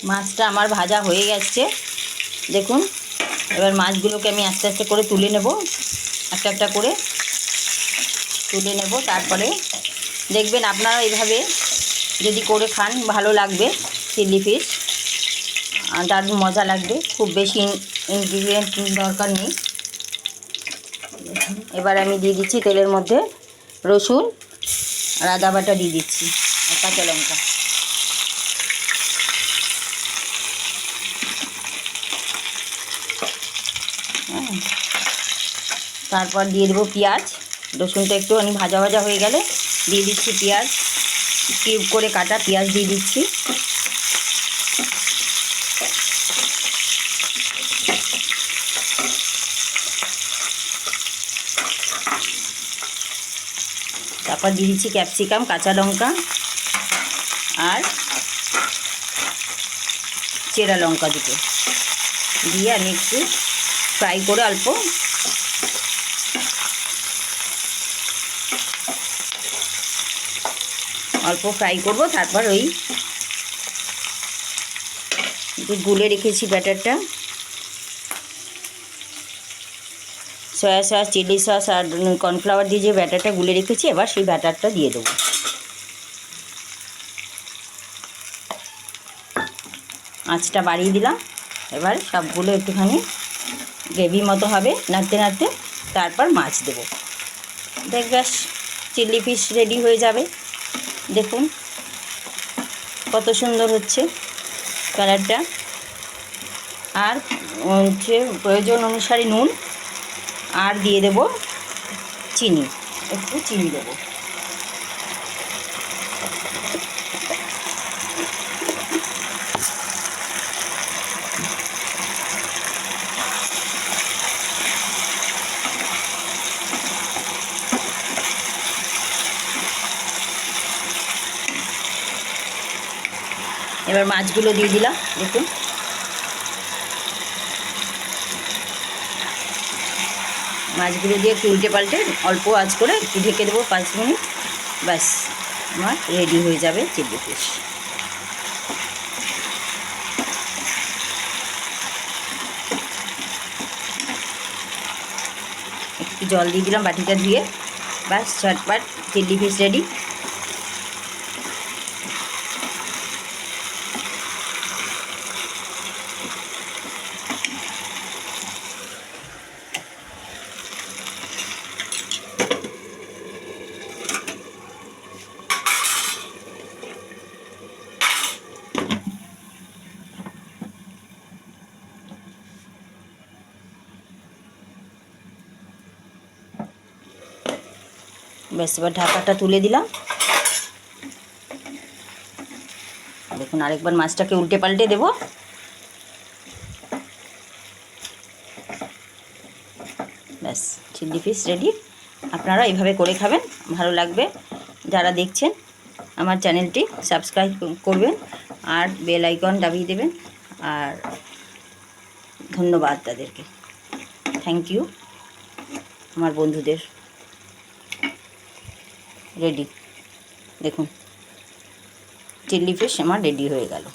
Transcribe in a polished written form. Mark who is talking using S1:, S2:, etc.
S1: মাছটা আমার ভাজা হয়ে গেছে দেখুন। এবার মাছগুলোকে আমি আস্তে আস্তে করে তুলে নেব, একটা একটা করে তুলে নেব। তারপরে দেখবেন আপনারা এইভাবে যদি করে খান ভালো লাগবে, চিলি ফিশ দারুণ মজা লাগবে। খুব বেশি ইনগ্রিডিয়েন্ট দরকার নেই। এবার আমি দিয়ে দিচ্ছি তেলের মধ্যে রসুন আর আদা বাটা দিয়ে দিচ্ছি আর কাঁচা লঙ্কা। তারপর দিয়ে দেবো পেঁয়াজ। রসুনটা একটু ভাজা ভাজা হয়ে গেলে দিয়ে দিচ্ছি পেঁয়াজ, কিউব করে কাটা পেঁয়াজ দিয়ে দিচ্ছি। তারপর দিয়ে দিচ্ছি ক্যাপসিকাম, কাঁচা লঙ্কা আর চেরা লঙ্কা দুটো দিয়ে আমি একটু ফ্রাই করে অল্প ফ্রাই করব। তারপর ওই গুলে রেখেছি ব্যাটারটা, সয়া সস, চিলি সস আর কর্নফ্লাওয়ার দিয়ে যে ব্যাটারটা গুলে রেখেছি, এবার সেই ব্যাটারটা দিয়ে দেবো। আঁচটা বাড়িয়ে দিলাম। এবার সবগুলো একটুখানি গ্রেভি মতো হবে, নাড়তে নাড়তে তারপর মাছ দেবো। ব্যাস চিলি ফিশ রেডি হয়ে যাবে। দেখুন কত সুন্দর হচ্ছে কালারটা। আর হচ্ছে প্রয়োজন অনুসারে নুন আর দিয়ে দেব চিনি, একটু চিনি দেবো। এবার মাছগুলো দিয়ে দিলাম। দেখুন মাছগুলো দিয়ে একটু উল্টে পাল্টে অল্প আঁচ করে একটু ঢেকে দেবো 5 মিনিট। ব্যাস আমার রেডি হয়ে যাবে চিলি ফিশ। একটু জল দিয়ে দিলাম বাটিটা ধুয়ে। ব্যাস ঝটপট চিলি ফিশ রেডি। ব্যাস এবার ঢাকাটা তুলে দিলাম। দেখুন আরেকবার মাছটাকে উল্টে পাল্টে দেবো। ব্যাস চিলি ফিশ রেডি। আপনারা এইভাবে করে খাবেন, ভালো লাগবে। যারা দেখছেন আমার চ্যানেলটি সাবস্ক্রাইব করবেন আর বেল আইকন দাবিয়ে দেবেন। আর ধন্যবাদ তাদেরকে, থ্যাংক ইউ আমার বন্ধুদের। রেডি দেখুন চিলি ফিশ আমার রেডি হয়ে গেল।